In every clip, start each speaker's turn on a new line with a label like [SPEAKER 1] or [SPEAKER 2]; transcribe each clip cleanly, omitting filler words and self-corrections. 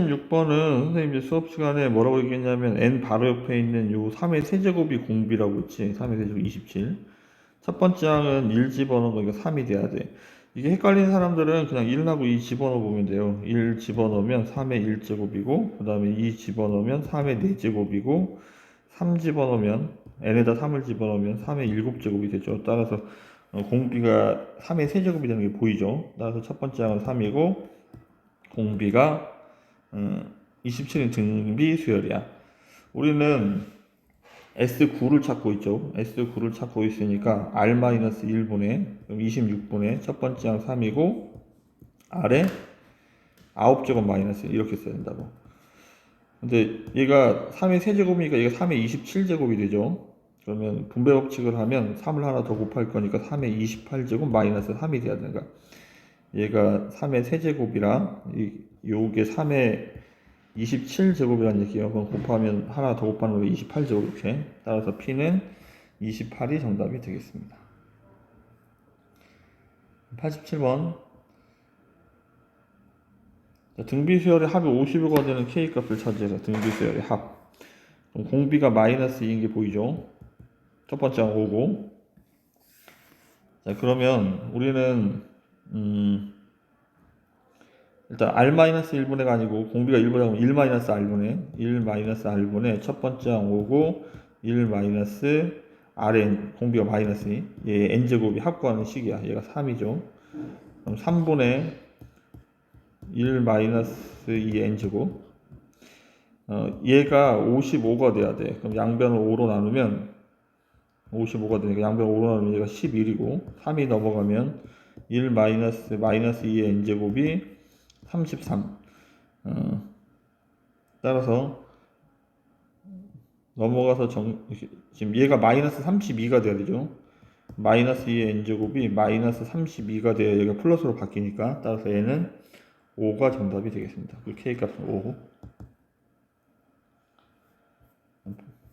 [SPEAKER 1] 86번은 선생님 이제 수업 시간에 뭐라고 얘기했냐면 n 바로 옆에 있는 요 3의 세제곱이 공비라고 있지. 3의 세제곱 27. 첫 번째 항은 1 집어넣은 거니까 3이 돼야 돼. 이게 헷갈리는 사람들은 그냥 1하고 2 집어넣어 보면 돼요. 1 집어넣으면 3의 1제곱이고 그 다음에 2 집어넣으면 3의 4제곱이고 3 집어넣으면 n에다 3을 집어넣으면 3의 7제곱이 되죠. 따라서 공비가 3의 세제곱이 되는 게 보이죠. 따라서 첫 번째 항은 3이고 공비가 27인 등비 수열이야. 우리는 S9를 찾고 있죠. S9를 찾고 있으니까 R-1분의 그럼 26분의 첫 번째 항 3이고 R에 9제곱 마이너스 이렇게 써야 된다고. 근데 얘가 3의 세제곱이니까 얘가 3의 27제곱이 되죠. 그러면 분배 법칙을 하면 3을 하나 더 곱할 거니까 3의 28제곱 마이너스 3이 돼야 되는 거야. 얘가 3의 세제곱이라 요게 3의 27제곱이라는 얘기예요. 그럼 곱하면 하나 더 곱하는 거 28제곱 이렇게. 따라서 P는 28이 정답이 되겠습니다. 87번. 등비수열의 합이 50가 되는 K값을 찾으라. 등비수열의 합. 그럼 공비가 마이너스 2인 게 보이죠? 첫 번째 항 5고. 자, 그러면 우리는 일단 R-1분의가 아니고 공비가 1분의 하면 1-R분의 1-R분의 첫 번째 항 5고 1-Rn 공비가 마이너스 2. 얘 n제곱이 합구하는 식이야. 얘가 3이죠. 그럼 3분의 1-2 n제곱. 얘가 55가 돼야 돼. 그럼 양변을 5로 나누면 55가 되니까 양변을 5로 나누면 얘가 11이고 3이 넘어가면 1-2의 n제곱이 33. 따라서 넘어가서 지금 얘가 마이너스 32가 돼야 되죠. 마이너스 2의 n제곱이 마이너스 32가 돼야 얘가 플러스로 바뀌니까 따라서 얘는 5가 정답이 되겠습니다. 그 K값은 5.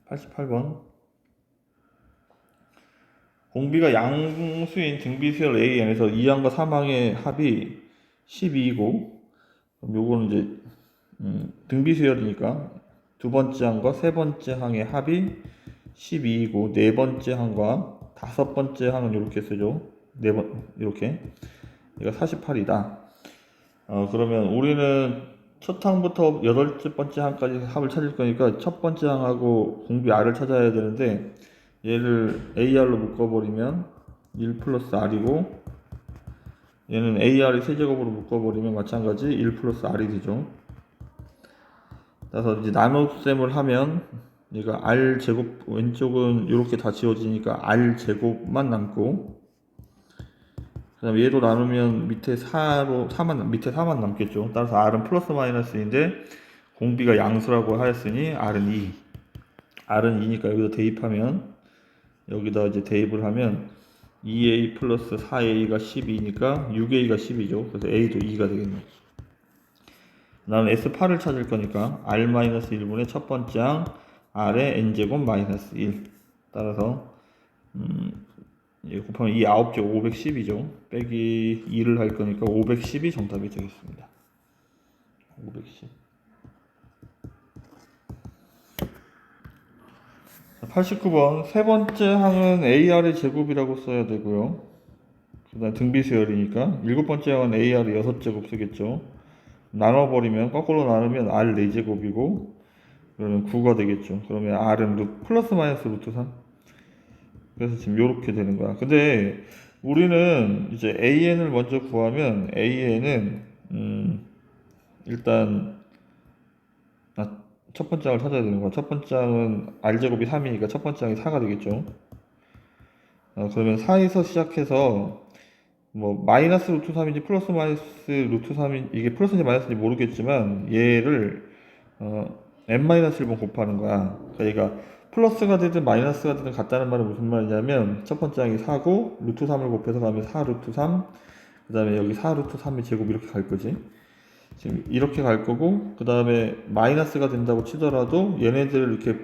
[SPEAKER 1] 88번. 공비가 양수인 등비수열 AN에서 2항과 3항의 합이 12이고 그럼 요거는 이제 등비수열이니까 두 번째 항과 세 번째 항의 합이 12이고 네 번째 항과 다섯 번째 항은 이렇게 쓰죠. 이렇게 얘가 48이다. 그러면 우리는 첫 항부터 여덟 번째 항까지 합을 찾을 거니까 첫 번째 항하고 공비 R을 찾아야 되는데 얘를 AR로 묶어버리면 1 플러스 R이고 얘는 AR이 세제곱으로 묶어버리면 마찬가지 1 플러스 R이 되죠. 그래서 이제 나눗셈을 하면 얘가 R제곱 왼쪽은 이렇게 다 지워지니까 R제곱만 남고 그 다음에 얘로 나누면 밑에 4만 남겠죠. 따라서 R은 플러스 마이너스인데 공비가 양수라고 하였으니 R은 2. R은 2니까 여기다 대입하면 여기다 이제 대입을 하면 2A 플러스 4A가 12니까 6A가 10이죠. 그래서 A도 2가 되겠네요. 나는 S8을 찾을 거니까 R-1분의 첫 번째 항 R의 N제곱 마이너스 1. 따라서 곱하면 이 9제곱 510이죠. 빼기 2를 할 거니까 510이 정답이 되겠습니다. 510. 89번 세 번째 항은 AR의 제곱이라고 써야 되고요. 그 다음 등비수열이니까 일곱 번째 항은 AR의 6제곱 쓰겠죠. 나눠버리면 거꾸로 나누면 R 4제곱이고 그러면 9가 되겠죠. 그러면 R은 플러스 마이너스 루트 3. 그래서 지금 요렇게 되는 거야. 근데 우리는 이제 AN을 먼저 구하면 AN은 일단 첫 번째 항을 찾아야 되는 거야. 첫 번째 항은 R제곱이 3이니까 첫 번째 항이 4가 되겠죠. 그러면 4에서 시작해서 뭐 마이너스 루트 3인지 플러스 마이너스 루트 3인 이게 플러스인지 마이너스인지 모르겠지만 얘를 n-1번 곱하는 거야. 그러니까 얘가 플러스가 되든 마이너스가 되든 같다는 말은 무슨 말이냐면 첫 번째 항이 4고 루트 3을 곱해서 가면 4 루트 3 그 다음에 여기 4 루트 3의 제곱 이렇게 갈 거지. 지금 이렇게 갈 거고 그 다음에 마이너스가 된다고 치더라도 얘네들을 이렇게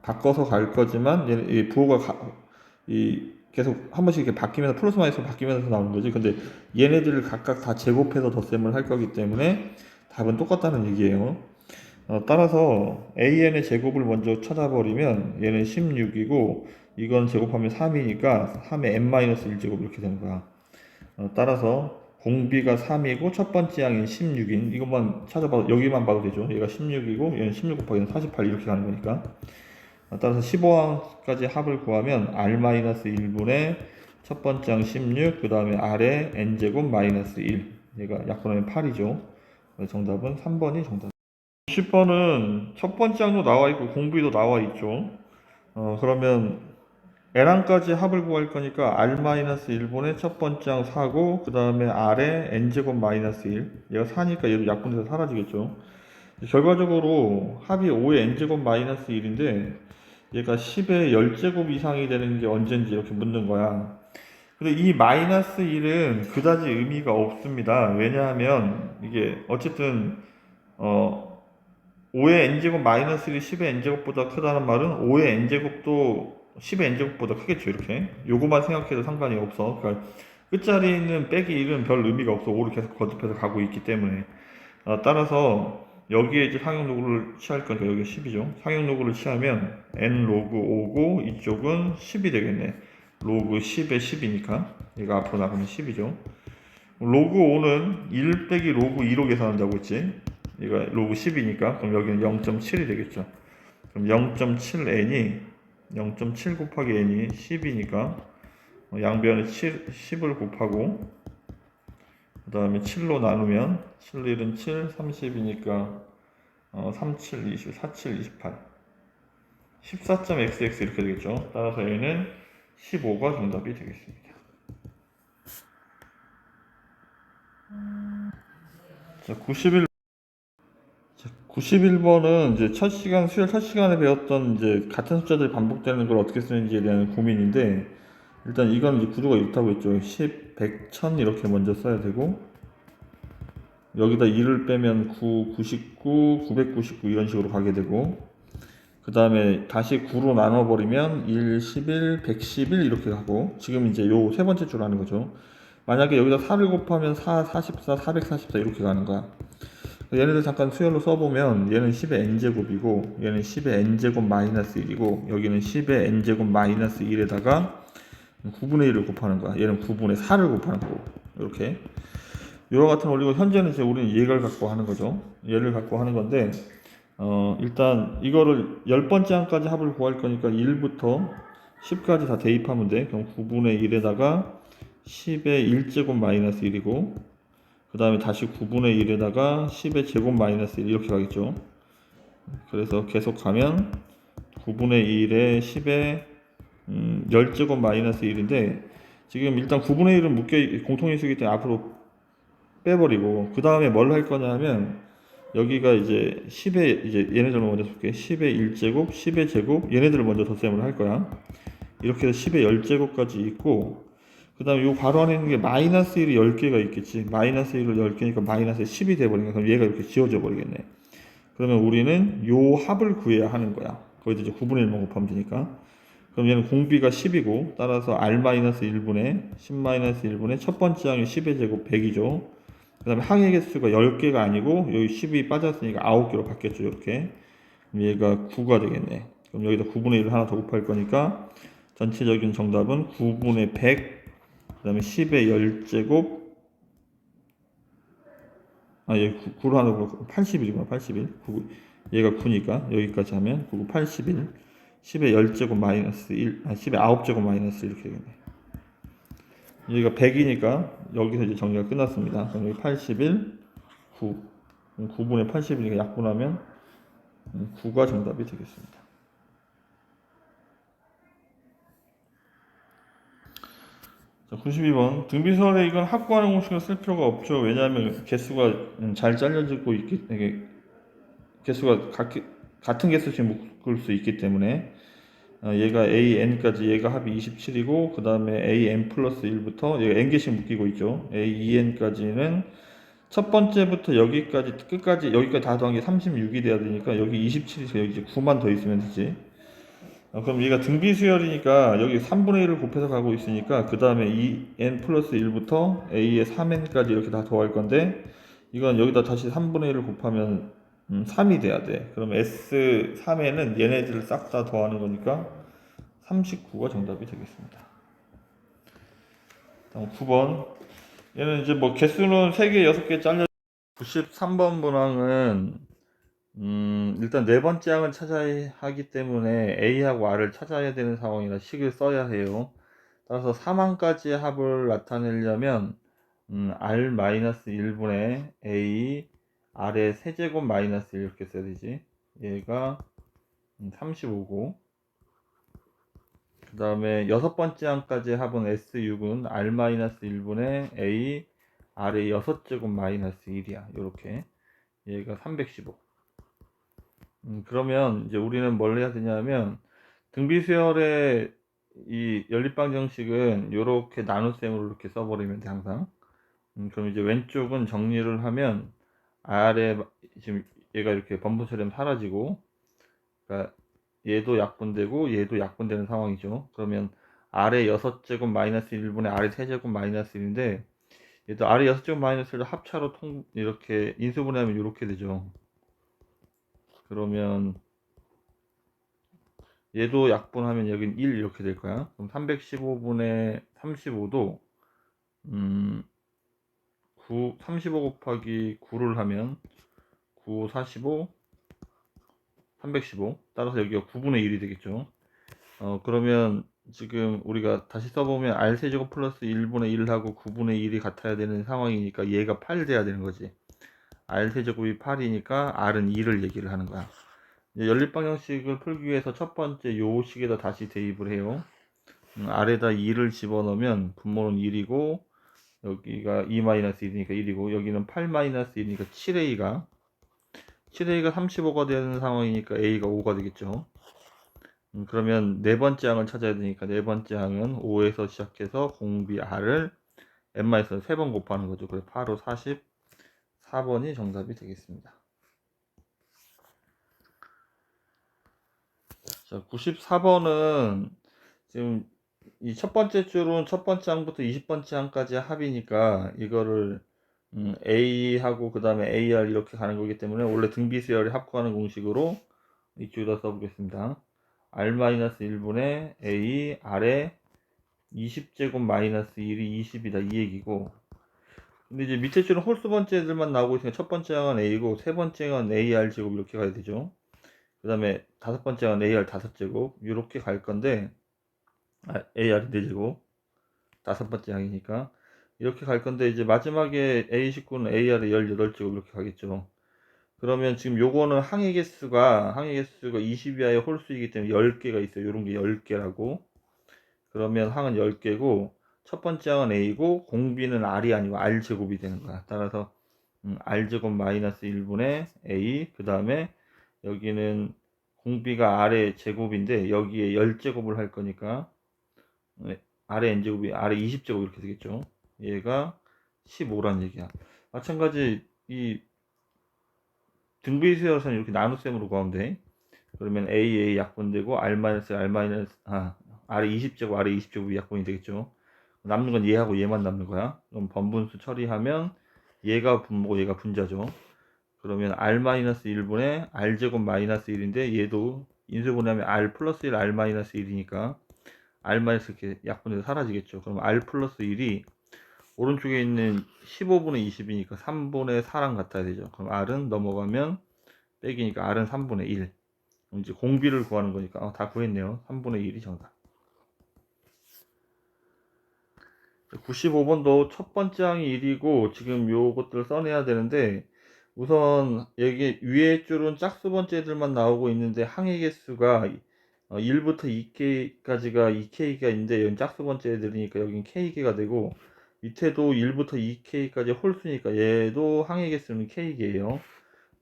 [SPEAKER 1] 바꿔서 갈 거지만 이 부호가 계속 한 번씩 이렇게 바뀌면서 플러스 마이너스 바뀌면서 나오는 거지. 근데 얘네들을 각각 다 제곱해서 덧셈을 할 거기 때문에 답은 똑같다는 얘기예요. 따라서 AN의 제곱을 먼저 찾아버리면 얘는 16이고 이건 제곱하면 3이니까 3의 n-1제곱 이렇게 되는 거야. 따라서 공비가 3이고 첫 번째 양인 16인 이것만 찾아봐도 여기만 봐도 되죠. 얘가 16이고 얘는 16 곱하기 48 이렇게 가는 거니까. 따라서 15항까지 합을 구하면 r-1분의 첫 번째 항 16, 그 다음에 r의 n제곱 마이너스 1. 얘가 약분하면 8이죠. 정답은 3번이 정답. 10번은 첫 번째 항도 나와 있고 공비도 나와 있죠. 그러면 n항까지 합을 구할 거니까 r-1분의 첫 번째 항 4고 그 다음에 r의 n제곱 마이너스 1. 얘가 4니까 얘도 약분돼서 사라지겠죠. 결과적으로 합이 5의 n제곱 마이너스 1인데 얘가 10의 10제곱 이상이 되는 게 언젠지 이렇게 묻는 거야. 근데 이 마이너스 1은 그다지 의미가 없습니다. 왜냐하면 이게 어쨌든 5의 n제곱 마이너스 1이 10의 n제곱보다 크다는 말은 5의 n제곱도 10의 n제곱보다 크겠죠. 이렇게 요거만 생각해도 상관이 없어. 그러니까 끝자리는 빼기 1은 별 의미가 없어. 5를 계속 거듭해서 가고 있기 때문에. 따라서 여기에 이제 상용로그를 취할 거니까 여기 10이죠. 상용로그를 취하면 n 로그 5고 이쪽은 10이 되겠네. 로그 10에 10이니까 얘가 앞으로 나가면 10이죠. 로그 5는 1 빼기 로그 2로 계산한다고 했지. 얘가 로그 10이니까 그럼 여기는 0.7이 되겠죠. 그럼 0.7n이 0.7 곱하기 n이 10이니까 양변에 10을 곱하고 그 다음에 7로 나누면 7, 1은 7, 30이니까 3, 7, 20, 4, 7, 28 14.xx 이렇게 되겠죠. 따라서 얘는 15가 정답이 되겠습니다. 자, 91번은 이제 수열 첫 시간에 배웠던 이제 같은 숫자들이 반복되는 걸 어떻게 쓰는지에 대한 고민인데 일단 이건 이제 구조가 이렇다고 했죠. 10, 100, 1000 이렇게 먼저 써야 되고 여기다 2를 빼면 9, 99, 999 이런 식으로 가게 되고 그 다음에 다시 9로 나눠버리면 1, 11, 111 이렇게 가고 지금 이제 요 세 번째 줄 하는 거죠. 만약에 여기다 4를 곱하면 4, 44, 444 이렇게 가는 거야. 얘네들 잠깐 수열로 써보면 얘는 10의 n제곱이고 얘는 10의 n제곱 마이너스 1이고 여기는 10의 n제곱 마이너스 1에다가 9분의 1을 곱하는 거야. 얘는 9분의 4를 곱하는 거고 이렇게 이와 같은 원리고 현재는 이제 우리는 얘를 갖고 하는 거죠. 얘를 갖고 하는 건데 일단 이거를 10번째 항까지 합을 구할 거니까 1부터 10까지 다 대입하면 돼. 그럼 9분의 1에다가 10의 1제곱 마이너스 1이고 그 다음에 다시 9분의 1에다가 10의 제곱 마이너스 1 이렇게 가겠죠. 그래서 계속 가면 9분의 1에 10의 10제곱 마이너스 1인데 지금 일단 9분의 1은 묶여 공통인수이기 때문에 앞으로 빼버리고 그 다음에 뭘 할 거냐 하면 여기가 이제 10의 이제 얘네들을 먼저 쓸게. 10의 1제곱, 10의 제곱 얘네들을 먼저 덧셈을 할 거야. 이렇게 해서 10의 10제곱까지 있고 그 다음에 요 괄호 안에 있는 게 마이너스 1이 10개가 있겠지. 마이너스 1을 10개니까 마이너스 10이 돼버리니까 그럼 얘가 이렇게 지워져 버리겠네. 그러면 우리는 요 합을 구해야 하는 거야. 거기서 이제 9분의 1만 곱하면 되니까. 그럼 얘는 공비가 10이고 따라서 r-1분의 10-1분의 첫 번째 항이 10의 제곱 100이죠. 그 다음에 항의 개수가 10개가 아니고 여기 10이 빠졌으니까 9개로 바뀌었죠. 이렇게. 그럼 얘가 9가 되겠네. 그럼 여기다 9분의 1을 하나 더 곱할 거니까 전체적인 정답은 9분의 100 그 다음에 10의 10제곱 여기 9로 하나 더 81이구나. 81 얘가 9니까 여기까지 하면 9, 81 10의 10제곱 마이너스 1 10의 9제곱 마이너스 이렇게 되겠네. 여기가 100이니까 여기서 이제 정리가 끝났습니다. 그럼 여기 81, 9. 9분의 80이니까 약분하면 9가 정답이 되겠습니다. 자, 92번. 등비설에 이건 합구하는 공식을 쓸 필요가 없죠. 왜냐하면 개수가 잘 잘려지고 이게 개수가 같은 개수씩 묶을 수 있기 때문에 얘가 AN까지 얘가 합이 27이고 그 다음에 AN 플러스 1부터 얘가 N개씩 묶이고 있죠. AEN까지는 첫 번째부터 여기까지 끝까지 여기까지 다 더한 게 36이 돼야 되니까 여기 27에서 여기 이제 9만 더 있으면 되지. 그럼 얘가 등비수열이니까 여기 3분의 1을 곱해서 가고 있으니까 그 다음에 EN 플러스 1부터 A의 3N까지 이렇게 다 더할 건데 이건 여기다 다시 3분의 1을 곱하면 3이 돼야 돼. 그럼 S3에는 얘네들을 싹 다 더하는 거니까 39가 정답이 되겠습니다. 다음 9번. 얘는 이제 뭐 개수는 3개, 6개 잘려. 93번 문항은 일단 네 번째 항을 찾아야 하기 때문에 A하고 R을 찾아야 되는 상황이라 식을 써야 해요. 따라서 3항까지 합을 나타내려면 R-1분의 A R의 세제곱 마이너스 1 이렇게 써야 되지. 얘가 35고 그 다음에 여섯 번째 항까지 합은 S6은 R-1분의 A R의 6제곱 마이너스 1이야. 요렇게 얘가 315. 그러면 이제 우리는 뭘 해야 되냐면 등비수열의 이 연립방정식은 요렇게 나눗셈으로 이렇게 써버리면 돼 항상. 그럼 이제 왼쪽은 정리를 하면 아래 지금 얘가 이렇게 번분처럼 사라지고, 그러니까 얘도 약분되고 얘도 약분되는 상황이죠. 그러면 아래 6제곱 마이너스 1분의 아래 세제곱 마이너스 1인데 얘도 아래 6제곱 마이너스 1을 합차로 이렇게 인수분해하면 이렇게 되죠. 그러면 얘도 약분하면 여긴 1 이렇게 될 거야. 그럼 315분의 35도 35 곱하기 9를 하면 9, 45, 315. 따라서 여기가 9분의 1이 되겠죠. 그러면 지금 우리가 다시 써보면 R세제곱 플러스 1분의 1하고 9분의 1이 같아야 되는 상황이니까 얘가 8 돼야 되는 거지. R세제곱이 8이니까 R은 2를 얘기를 하는 거야. 이제 연립방정식을 풀기 위해서 첫 번째 요 식에다 다시 대입을 해요. R에다 2를 집어넣으면 분모는 1이고 여기가 2-1이니까 1이고 여기는 8-1이니까 7A가 35가 되는 상황이니까 A가 5가 되겠죠. 그러면 네 번째 항을 찾아야 되니까 네 번째 항은 5에서 시작해서 공비 R을 N마이너스 3번 곱하는 거죠. 그래서 8, 5, 44번이 정답이 되겠습니다. 자, 94번은 지금 이 첫 번째 줄은 첫 번째 항부터 20번째 항까지 합이니까 이거를 A하고 그 다음에 AR 이렇게 가는 거기 때문에 원래 등비수열이 합구하는 공식으로 이쪽에다 써보겠습니다. R-1분의 A R에 20제곱 마이너스 1이 20이다 이 얘기고, 근데 이제 밑에 줄은 홀수 번째들만 나오고 있으니까 첫 번째 항은 A고 세 번째 항은 AR 제곱 이렇게 가야 되죠. 그 다음에 다섯 번째 항은 AR 다섯 제곱 이렇게 갈 건데, AR 4제곱 다섯 번째 항이니까 이렇게 갈 건데, 이제 마지막에 A19는 AR에 18제곱 이렇게 가겠죠. 그러면 지금 요거는 항의 개수가 20 이하의 홀수이기 때문에 10개가 있어요. 요런 게 10개라고. 그러면 항은 10개고 첫 번째 항은 A고 공비는 R이 아니고 R제곱이 되는 거야. 따라서 R제곱 마이너스 1분의 A, 그 다음에 여기는 공비가 R의 제곱인데 여기에 10제곱을 할 거니까 R의 N제곱이 R의 20제곱 이렇게 되겠죠. 얘가 15란 얘기야. 마찬가지 이 등비수열선 이렇게 나눗셈으로 구하면 돼. 그러면 A 약분되고 R의 20제곱 R의 20제곱이 약분이 되겠죠. 남는 건 얘하고 얘만 남는 거야. 그럼 번분수 처리하면 얘가 분모고 얘가 분자죠. 그러면 R-1분의 R제곱 마이너스 1인데 얘도 인수분해하면 R 플러스 1 R 마이너스 1이니까 R 마이너스 이렇게 약분해서 사라지겠죠. 그럼 R 플러스 1이 오른쪽에 있는 15분의 20이니까 3분의 4랑 같아야 되죠. 그럼 R은 넘어가면 빼기니까 R은 3분의 1. 이제 공비를 구하는 거니까 다 구했네요. 3분의 1이 정답. 95번도 첫 번째 항이 1이고 지금 요것들을 써내야 되는데, 우선 여기 위에 줄은 짝수 번째들만 나오고 있는데 항의 개수가 1부터 2K까지가 2K가 있는데 여긴 짝수 번째들이니까 여긴 K개가 되고, 밑에도 1부터 2K까지 홀수니까 얘도 항의 개수는 K개예요.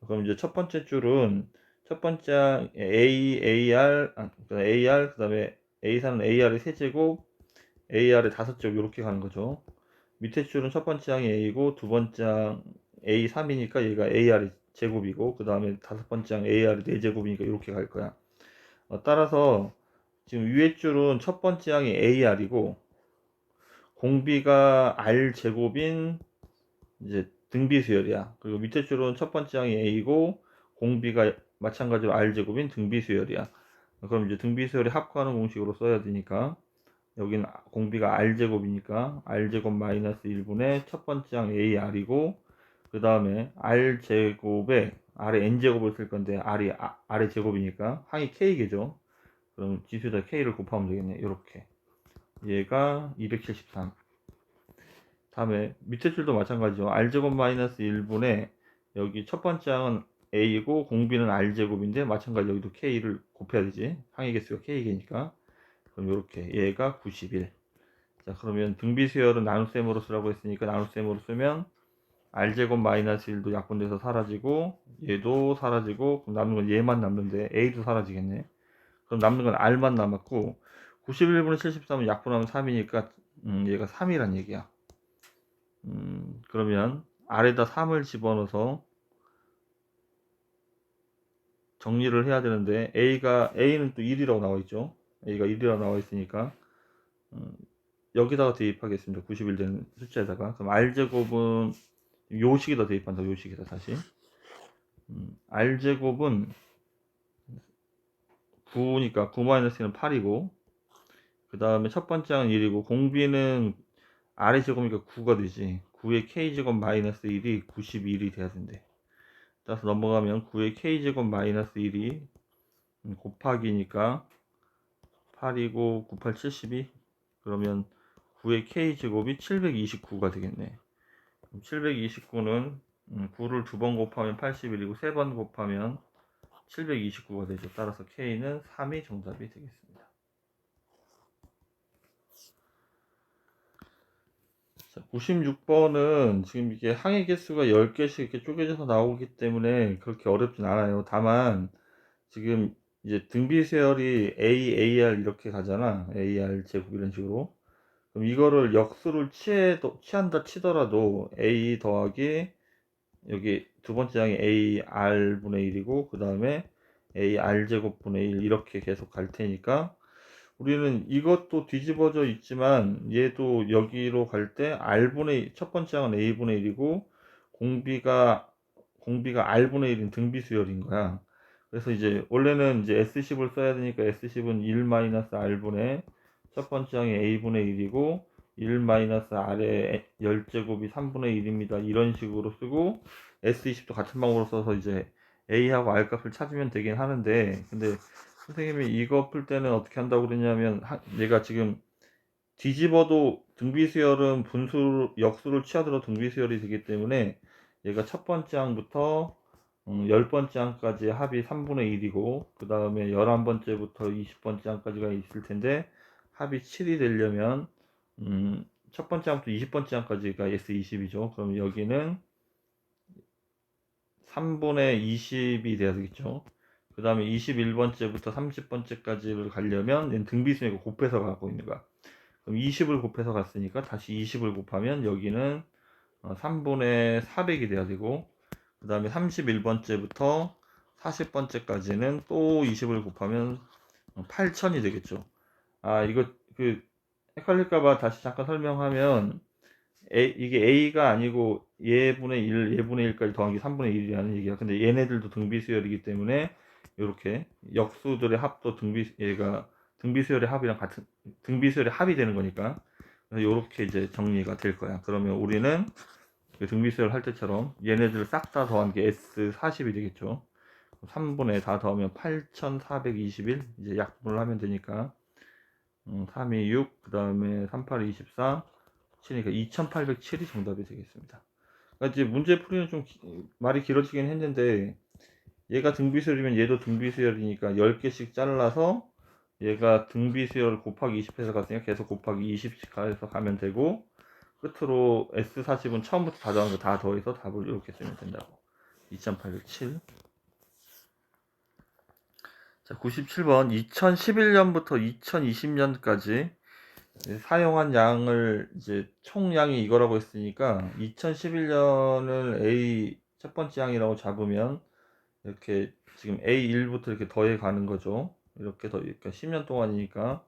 [SPEAKER 1] 그럼 이제 첫 번째 줄은 첫 번째 AR 그 다음에 A4는 AR의 세제곱 AR의 다섯 제곱 이렇게 가는 거죠. 밑에 줄은 첫 번째 항이 A고 두 번째 항 A3이니까 얘가 AR의 제곱이고 그 다음에 다섯 번째 항 AR의 4제곱이니까 이렇게 갈 거야. 따라서 지금 위에 줄은 첫 번째 항이 AR이고 공비가 R 제곱인 이제 등비 수열이야. 그리고 밑에 줄은 첫 번째 항이 A고 공비가 마찬가지로 R제곱인 등비 수열이야. 그럼 이제 등비 수열이 합하는 공식으로 써야 되니까 여기는 공비가 R제곱이니까 R제곱 마이너스 1분의 첫 번째 항 AR이고 그 다음에 R제곱에 R에 N제곱을 쓸 건데 R의 제곱이니까 항이 K겠죠. 그럼 지수에다 K를 곱하면 되겠네. 이렇게 얘가 273. 다음에 밑에 줄도 마찬가지죠. R제곱 마이너스 1분의 여기 첫 번째 항은 A고 공비는 R제곱인데 마찬가지 여기도 K를 곱해야 되지. 항의 개수가 K개니까. 그럼 이렇게 얘가 91. 자, 그러면 등비 수열은 나눗셈으로 쓰라고 했으니까 나눗셈으로 쓰면 R제곱 마이너스 1도 약분돼서 사라지고 얘도 사라지고 그럼 남는 건 얘만 남는데 A도 사라지겠네. 그럼 남는 건 R만 남았고 91분의 73은 약분하면 3이니까 얘가 3이란 얘기야. 그러면 R에다 3을 집어넣어서 정리를 해야 되는데 A는 또 1이라고 나와 있죠. A가 1이라고 나와 있으니까 여기다가 대입하겠습니다. 91 되는 숫자에다가. 그럼 R제곱은 요식에다 대입한다. 요식에다 다시. R제곱은 9니까 9-1은 8이고 그 다음에 첫 번째 항은 1이고 공비는 R의 제곱이니까 9가 되지. 9의 K제곱 마이너스 1이 91이 돼야 된대. 따라서 넘어가면 9의 K제곱 마이너스 1이 곱하기니까 8이고 98, 72 그러면 9의 K제곱이 729가 되겠네. 729는 9를 두 번 곱하면 81이고 세 번 곱하면 729가 되죠. 따라서 K는 3이 정답이 되겠습니다. 자, 96번은 지금 이게 항의 개수가 10개씩 이렇게 쪼개져서 나오기 때문에 그렇게 어렵진 않아요. 다만 지금 이제 등비 세열이 AR 이렇게 가잖아. AR 제곱 이런 식으로. 그럼 이거를 역수를 취한다 치더라도 A 더하기 여기 두 번째 항이 AR분의 1이고 그 다음에 AR제곱분의 1 이렇게 계속 갈 테니까 우리는 이것도 뒤집어져 있지만 얘도 여기로 갈 때 첫 번째 항은 A분의 1이고 공비가 R분의 1인 등비수열인 거야. 그래서 이제 원래는 이제 S10을 써야 되니까 S10은 1-R분의 첫 번째 항이 A분의 1이고 1-R의 10제곱이 3분의 1입니다. 이런 식으로 쓰고 S20도 같은 방법으로 써서 이제 A하고 R 값을 찾으면 되긴 하는데 근데 선생님이 이거 풀 때는 어떻게 한다고 그러냐면 얘가 지금 뒤집어도 등비수열은 역수를 취하더라도 등비수열이 되기 때문에 얘가 첫 번째 항부터 10번째 항까지 합이 3분의 1이고 그 다음에 11번째부터 20번째 항까지가 있을 텐데 합이 7이 되려면 첫 번째 항부터 20번째 항까지가 S20이죠. 그럼 여기는 3분의 20이 돼야 되겠죠. 그 다음에 21번째부터 30번째까지를 가려면 등비수니까 곱해서 가고 있는 거야. 그럼 20을 곱해서 갔으니까 다시 20을 곱하면 여기는 3분의 400이 돼야 되고 그 다음에 31번째부터 40번째까지는 또 20을 곱하면 8000이 되겠죠. 이거 헷갈릴까봐 다시 잠깐 설명하면 이게 A가 아니고 얘분의 1, 얘분의 1까지 더하기 3분의 1이라는 얘기야. 근데 얘네들도 등비수열이기 때문에 이렇게 역수들의 합도 얘가 등비수열의 합이랑 같은 등비수열의 합이 되는 거니까 이렇게 이제 정리가 될 거야. 그러면 우리는 등비수열 할 때처럼 얘네들을 싹 다 더한 게 S40이 되겠죠. 3분의 다 더하면 8421 이제 약분을 하면 되니까 3이 6, 그 다음에 38이 24 7이니까 2807이 정답이 되겠습니다. 그러니까 이제 문제 풀이는 좀 말이 길어지긴 했는데 얘가 등비수열이면 얘도 등비수열이니까 10개씩 잘라서 얘가 등비수열 곱하기 20해서 갔으니까 계속 곱하기 20씩 해서 가면 되고 끝으로 S40은 처음부터 다 더한 거 다 더해서 답을 이렇게 쓰면 된다고. 2807. 자, 97번 2011년부터 2020년까지 사용한 양을 이제 총량이 이거라고 했으니까 2011년을 A 첫 번째 양이라고 잡으면 이렇게 지금 A1부터 이렇게 더해 가는 거죠. 이렇게 그러니까 10년 동안이니까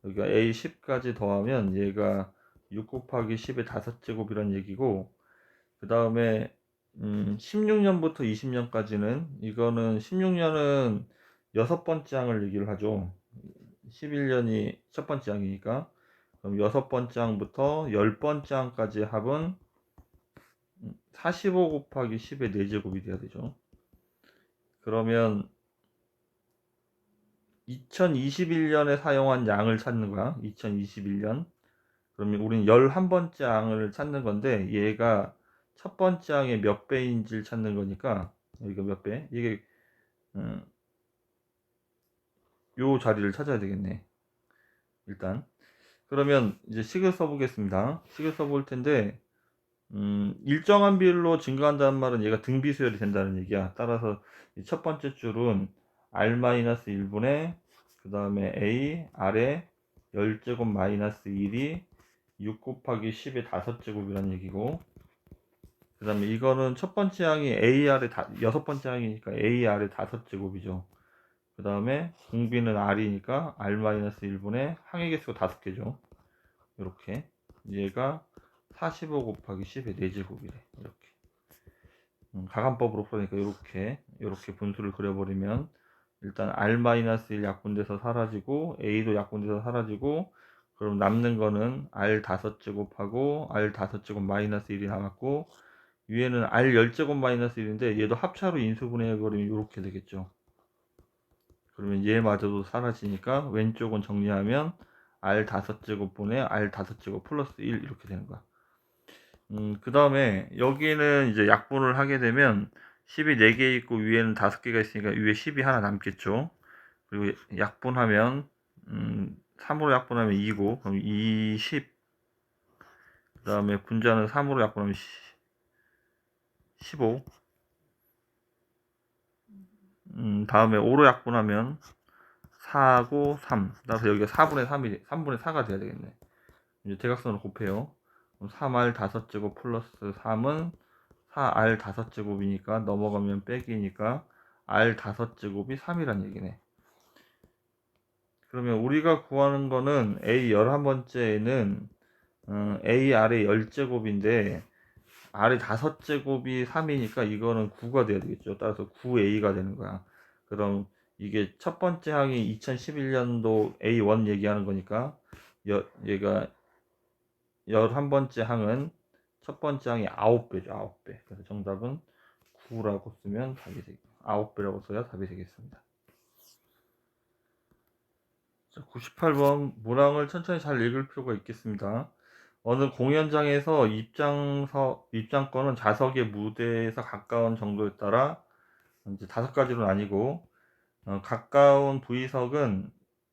[SPEAKER 1] 여기가 A10까지 더하면 얘가 6 곱하기 10의 5제곱이란 얘기고 그 다음에 16년부터 20년까지는 이거는 16년은 여섯 번째 항을 얘기를 하죠. 11년이 첫 번째 항이니까 그럼 여섯 번째 항부터 열 번째 항까지 합은 45 곱하기 10의 4제곱이 돼야 되죠. 그러면 2021년에 사용한 양을 찾는 거야. 2021년. 그러면 우리는 11번째 항을 찾는 건데 얘가 첫 번째 항의 몇 배인지를 찾는 거니까 이거 몇 배? 이게 요 자리를 찾아야 되겠네. 일단 그러면 이제 식을 써보겠습니다. 식을 써볼 텐데 일정한 비율로 증가한다는 말은 얘가 등비수열이 된다는 얘기야. 따라서 첫 번째 줄은 r-1분의 그 다음에 a 아래 10제곱 마이너스 1이 6 곱하기 10의 5제곱이라는 얘기고 그 다음에 이거는 첫 번째 항이 a 아래 여섯 번째 항이니까 a 아래 5제곱이죠. 그 다음에 공비는 r이니까 r-1분의 항의 개수가 5개죠. 이렇게 얘가 45 곱하기 10의 4제곱이래. 이렇게 가간법으로 풀으니까 이렇게 분수를 그려버리면 일단 r-1 약분돼서 사라지고 a도 약분돼서 사라지고 그럼 남는 거는 r 5제곱하고 r 5제곱 마이너스 1이 남았고 위에는 r 10제곱 마이너스 1인데 얘도 합차로 인수분해해버리면 이렇게 되겠죠. 그러면 얘마저도 사라지니까 왼쪽은 정리하면 r 5제곱분의 r 5제곱 플러스 1 이렇게 되는 거야. 그 다음에 여기는 이제 약분을 하게 되면 10이 4개 있고 위에는 5개가 있으니까 위에 10이 하나 남겠죠. 그리고 약분하면 3으로 약분하면 2고 그럼 20. 그 다음에 분자는 3으로 약분하면 15. 다음에 5로 약분하면 4고 3. 따라서 여기가 4분의 3이 3분의 4가 돼야 되겠네. 이제 대각선을 곱해요. 3r 5제곱 플러스 3은 4r 5제곱이니까 넘어가면 빼기니까 r 5제곱이 3이란 얘기네. 그러면 우리가 구하는 거는 a 11번째에는 a 아래 10제곱인데 r의 5제곱이 3이니까 이거는 9가 돼야 되겠죠. 따라서 9a가 되는 거야. 그럼 이게 첫 번째 항이 2011년도 A1 얘기하는 거니까 얘가 11번째 항은 첫 번째 항이 9배죠. 9배. 그래서 정답은 9라고 쓰면 답이 되겠고 9배라고 써야 답이 되겠습니다. 98번 문항을 천천히 잘 읽을 필요가 있겠습니다. 어느 공연장에서 입장권은 좌석의 무대에서 가까운 정도에 따라 이제 5가지로 나뉘고 가까운 V석은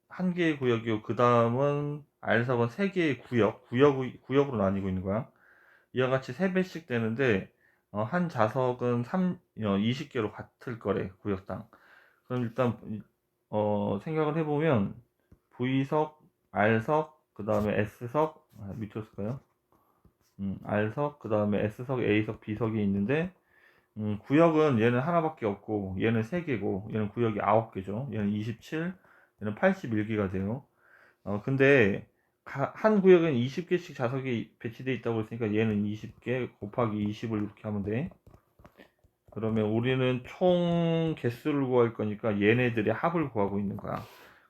[SPEAKER 1] 한 개의 구역이고 그 다음은 R석은 3개의 구역으로 나뉘고 있는 거야. 이와 같이 3배씩 되는데 한 좌석은 20개로 같을 거래 구역당. 그럼 일단 생각을 해보면 V석, R석, 그 다음에 S석 밑으로 쓸까요? R석, 그 다음에 S석, A석, B석이 있는데 구역은 얘는 하나밖에 없고 얘는 3개고 얘는 구역이 9개죠. 얘는 27, 얘는 81개가 돼요. 근데 한 구역엔 20개씩 좌석이 배치되어 있다고 했으니까 얘는 20개 곱하기 20을 이렇게 하면 돼. 그러면 우리는 총 개수를 구할 거니까 얘네들의 합을 구하고 있는 거야.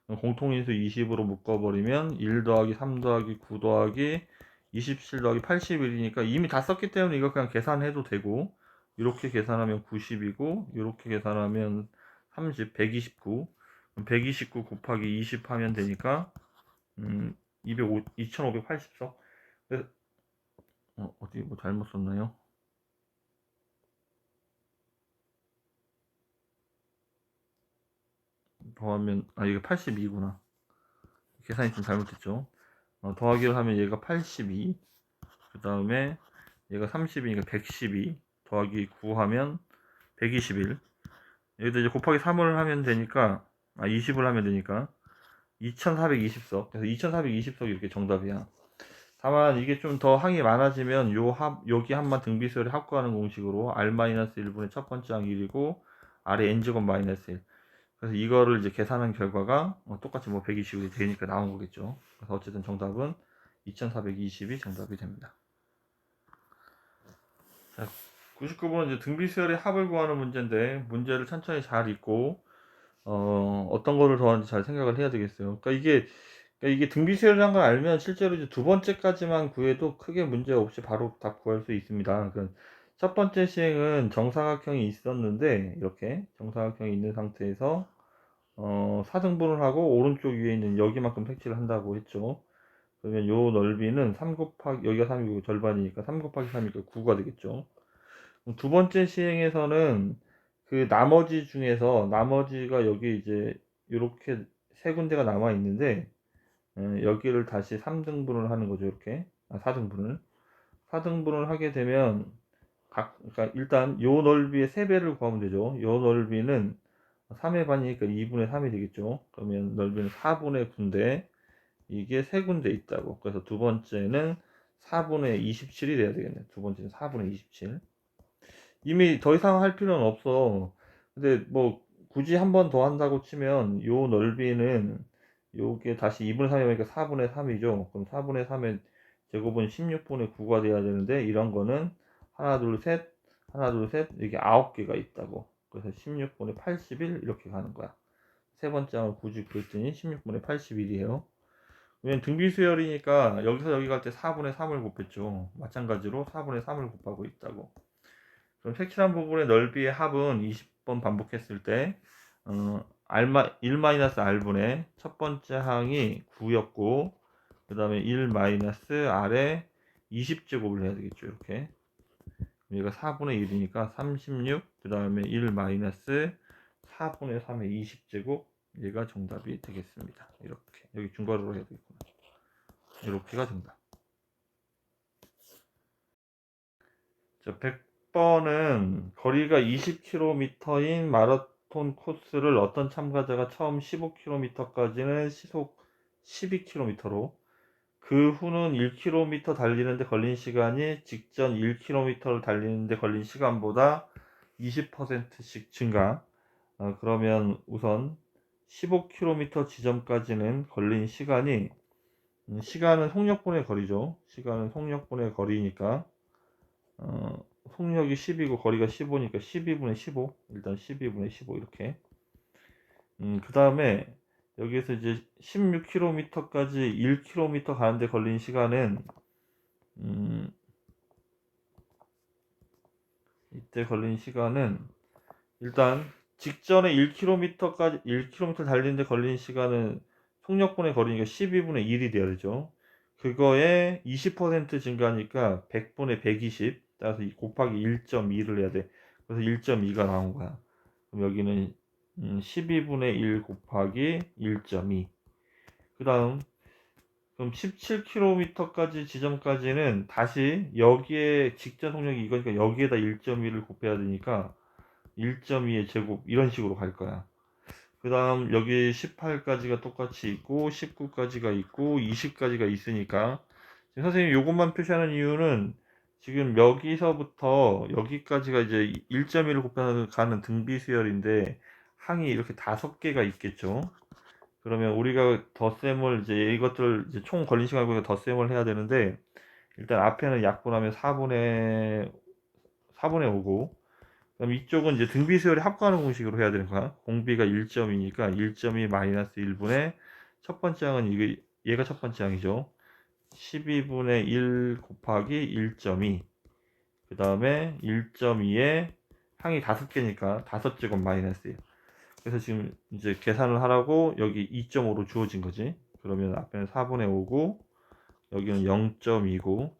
[SPEAKER 1] 공통인수 20으로 묶어버리면 1 더하기 3 더하기 9 더하기 27 더하기 81이니까 이미 다 썼기 때문에 이거 그냥 계산해도 되고 이렇게 계산하면 90이고 이렇게 계산하면 30, 129 129 곱하기 20 하면 되니까 2580석. 그래서 어디 뭐 잘못 썼나요? 더하면 이게 82구나. 계산이 좀 잘못됐죠. 더하기를 하면 얘가 82, 그 다음에 얘가 30이니까 112 더하기 9 하면 121. 여기다 이제 곱하기 3을 하면 되니까 20을 하면 되니까 2420석. 그래서 2420석이 이렇게 정답이야. 다만 이게 좀 더 항이 많아지면 여기 한만 등비수열의 합구하는 공식으로 r-1분의 첫 번째 항 1이고 r의 n제곱 마이너스 1. 그래서 이거를 이제 계산한 결과가 똑같이 뭐 120이 되니까 나온 거겠죠. 그래서 어쨌든 정답은 2420이 정답이 됩니다. 99번은 이제 등비수열의 합을 구하는 문제인데, 문제를 천천히 잘 읽고 어떤 거를 더하는지 잘 생각을 해야 되겠어요. 그러니까 이게 등비수열이라는 걸 알면 실제로 이제 두 번째까지만 구해도 크게 문제 없이 바로 답 구할 수 있습니다. 그러니까 첫 번째 시행은 정사각형이 있었는데, 이렇게 정사각형이 있는 상태에서 4등분을 하고 오른쪽 위에 있는 여기만큼 색칠을 한다고 했죠. 그러면 요 넓이는 3 곱하기, 여기가 3이고 절반이니까 3 곱하기 3이니까 9가 되겠죠. 두 번째 시행에서는 그 나머지 중에서, 나머지가 여기 이제 이렇게 세 군데가 남아 있는데, 여기를 다시 3등분을 하는 거죠. 이렇게 4등분을 하게 되면 그러니까 일단 요 넓이의 3배를 구하면 되죠. 요 넓이는 3의 반이니까 2분의 3이 되겠죠. 그러면 넓이는 4분의 9인데 이게 세 군데 있다고. 그래서 두 번째는 4분의 27이 돼야 되겠네. 두 번째는 4분의 27. 이미 더 이상 할 필요는 없어. 근데 뭐 굳이 한 번 더 한다고 치면 요 넓이는 요게 다시 2분의 3이니까 4분의 3이죠. 그럼 4분의 3의 제곱은 16분의 9가 돼야 되는데, 이런 거는 하나 둘 셋 하나 둘 셋 이게 9개가 있다고. 그래서 16분의 81 이렇게 가는 거야. 세 번째 항을 굳이 그랬더니 16분의 81이에요. 왜냐면 등비수열이니까 여기서 여기 갈 때 4분의 3을 곱했죠. 마찬가지로 4분의 3을 곱하고 있다고. 그럼 색칠한 부분의 넓이의 합은 20번 반복했을 때 1-r분의 첫 번째 항이 9였고, 그 다음에 1-r에 20제곱을 해야 되겠죠. 이렇게 얘가 4분의 1이니까 36, 그 다음에 1-4분의 3의 20제곱, 얘가 정답이 되겠습니다. 이렇게 여기 중괄호로 해야 되겠구나. 이렇게가 정답. 자, 100번은 거리가 20km인 마라톤 코스를 어떤 참가자가 처음 15km까지는 시속 12km로, 그 후는 1km 달리는데 걸린 시간이 직전 1km를 달리는데 걸린 시간보다 20%씩 증가. 그러면 우선 15km 지점까지는 걸린 시간이, 시간은 속력분의 거리죠. 시간은 속력분의 거리니까 속력이 10이고 거리가 15니까 12분의 15, 일단 12분의 15 이렇게. 그 다음에 여기에서 이제 16km까지 1km 가는데 걸린 시간은 이때 걸린 시간은 일단 직전에 1km 달리는데 걸린 시간은 속력분의 거리니까 12분의 1이 돼야 되죠. 그거에 20% 증가하니까 100분의 120, 따라서 곱하기 1.2를 해야 돼. 그래서 1.2가 나온 거야. 그럼 여기는 12분의 1 곱하기 1.2. 그 다음 그럼 17km까지 지점까지는 다시 여기에 직전 속력이 이거니까 여기에다 1.2를 곱해야 되니까 1.2의 제곱 이런 식으로 갈 거야. 그 다음 여기 18까지가 똑같이 있고 19까지가 있고 20까지가 있으니까, 지금 선생님이 요것만 표시하는 이유는 지금 여기서부터 여기까지가 이제 1.1을 곱해서 가는 등비수열인데 항이 이렇게 5개가 있겠죠. 그러면 우리가 덧셈을 이제 이것들 이제 총 걸린 시간 보고 덧셈을 해야 되는데, 일단 앞에는 약분하면 4분의 5고, 그럼 이쪽은 이제 등비수열의 합과하는 공식으로 해야 되는 거야. 공비가 1.2니까 1.2 마이너스 1분의 첫 번째 항은 이게, 얘가 첫 번째 항이죠. 12분의 1 곱하기 1.2. 그 다음에 1.2에 항이 5개니까 5제곱 마이너스예요. 그래서 지금 이제 계산을 하라고 여기 2.5로 주어진 거지. 그러면 앞에는 4분의 5고 여기는 0.2고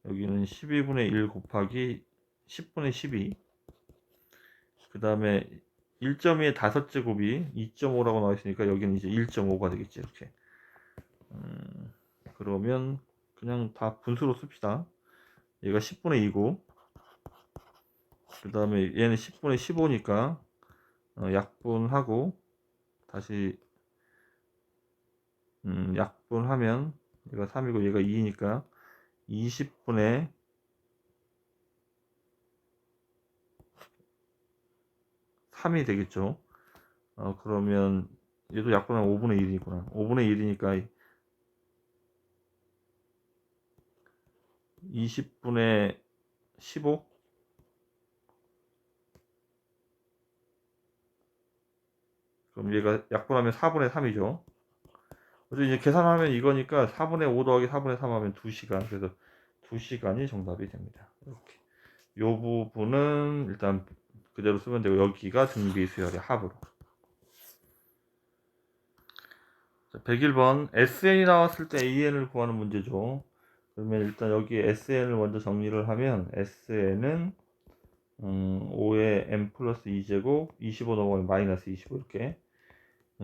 [SPEAKER 1] 여기는 12분의 1 곱하기 10분의 12. 그 다음에 1.2의 5제곱이 2.5라고 나와 있으니까 여기는 이제 1.5가 되겠지. 이렇게. 그러면 그냥 다 분수로 씁시다. 얘가 10분의 2고, 그 다음에 얘는 10분의 15니까 약분하고 다시 약분하면 얘가 3이고 얘가 2니까 20분의 3이 되겠죠. 그러면 얘도 약분하면 5분의 1이구나. 5분의 1이니까 20분의 15 그럼 얘가 약분하면 4분의 3이죠. 그래서 이제 계산하면 이거니까 4분의 5 더하기 4분의 3 하면 2시간. 그래서 2시간이 정답이 됩니다. 이렇게. 요 부분은 일단 그대로 쓰면 되고, 여기가 등비 수열의 합으로. 자, 101번 SN이 나왔을 때 AN을 구하는 문제죠. 그러면 일단 여기 SN을 먼저 정리를 하면, SN은 5의 n 플러스 2제곱 25 넘어가면 마이너스 25 이렇게.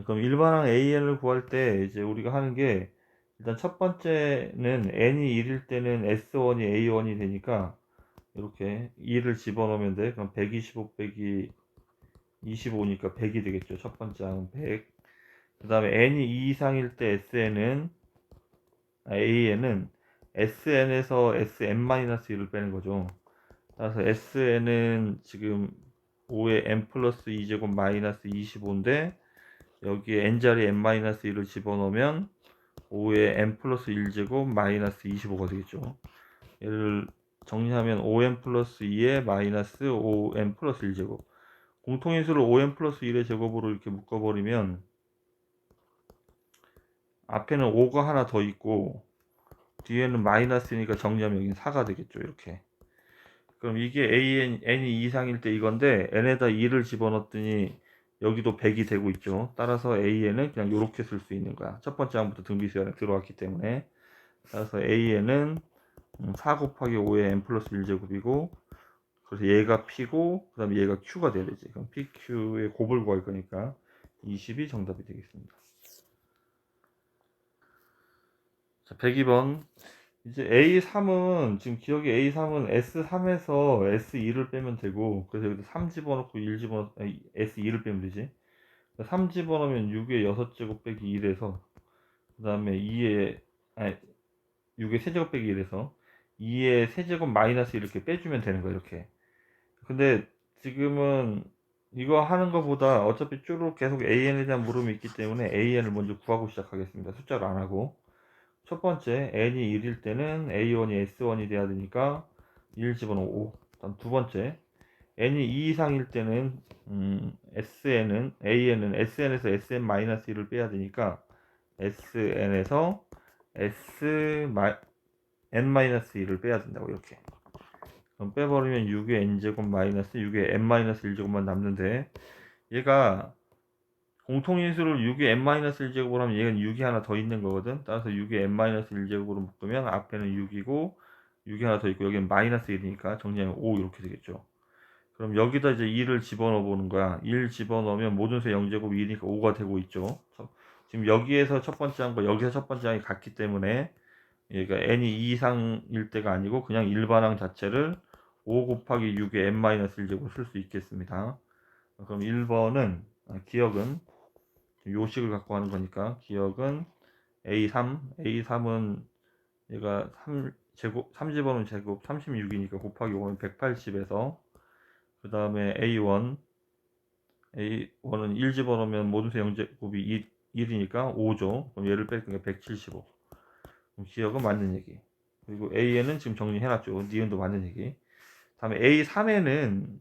[SPEAKER 1] 그럼 일반항 AN을 구할 때 이제 우리가 하는 게, 일단 첫 번째는 n이 1일 때는 S1이 A1이 되니까 이렇게 2를 집어넣으면 돼. 그럼 125 빼기 25니까 100이 되겠죠. 첫 번째 항은 100. 그 다음에 n이 2 이상일 때 AN은 SN에서 SN-1을 빼는 거죠. 따라서 SN은 지금 5의 n 플러스 2제곱 마이너스 25인데, 여기에 n자리에 n-1을 집어넣으면 5의 n 플러스 1제곱 마이너스 25가 되겠죠. 얘를 정리하면 5n 플러스 2에 마이너스 5n 플러스 1제곱. 공통인수를 5n 플러스 1의 제곱으로 이렇게 묶어버리면 앞에는 5가 하나 더 있고 뒤에는 마이너스니까 정리하면 여기는 4가 되겠죠. 이렇게. 그럼 이게 n이 이상일 때 이건데, n에다 2를 집어넣었더니 여기도 100이 되고 있죠. 따라서 an은 그냥 이렇게 쓸 수 있는 거야. 첫 번째 항부터 등비수열에 들어왔기 때문에. 따라서 an은 4 곱하기 5의 n 플러스 1제곱이고, 그래서 얘가 p고 그 다음에 얘가 q가 돼야 되지. 그럼 pq의 곱을 구할 거니까 20이 정답이 되겠습니다. 자, 102번. 이제 A3은, 지금 기억이 A3은 S3에서 S2를 빼면 되고, 그래서 여기서 3 집어넣고 1 집어넣, S2를 빼면 되지. 3 집어넣으면 6의 6제곱 빼기 1에서, 그 다음에 6의 세제곱 빼기 1에서 2의 세제곱 마이너스 이렇게 빼주면 되는 거야, 이렇게. 근데 지금은 이거 하는 것보다 어차피 쭉 계속 AN에 대한 물음이 있기 때문에 AN을 먼저 구하고 시작하겠습니다. 숫자를 안 하고. 첫 번째, n이 1일 때는 A1이 S1이 돼야 되니까 1 집어넣고 5. 다음 두 번째, n이 2 이상일 때는 AN은 SN에서 SN-1을 빼야 되니까 SN에서 SN-1을 빼야 된다고, 이렇게. 그럼 빼버리면 6의 n제곱 마이너스 6의 n-1제곱만 남는데, 얘가 공통인수를 6의 n-1제곱으로 하면 얘는 6이 하나 더 있는 거거든. 따라서 6의 n-1제곱으로 묶으면 앞에는 6이고 6이 하나 더 있고 여기는 마이너스 1이니까 정리하면 5 이렇게 되겠죠. 그럼 여기다 이제 2를 집어넣어 보는 거야. 1 집어넣으면 모든 수 0제곱 2니까 5가 되고 있죠. 지금 여기에서 첫 번째 항과 여기서 첫 번째 항이 같기 때문에 얘가 n이 2 이상일 때가 아니고 그냥 일반항 자체를 5 곱하기 6의 n-1제곱으로 쓸 수 있겠습니다. 그럼 1번은 기억은 요식을 갖고 하는 거니까, 기억은 A3은 얘가 3집어넣으면 제곱 36이니까 곱하기 5면 180에서, 그 다음에 A1은 1 집어넣으면 모든 수 0제곱이 1이니까 5죠. 그럼 얘를 뺄니까 175. 그럼 기억은 맞는 얘기. 그리고 A에는 지금 정리해놨죠. 니은도 맞는 얘기. 다음에 A3에는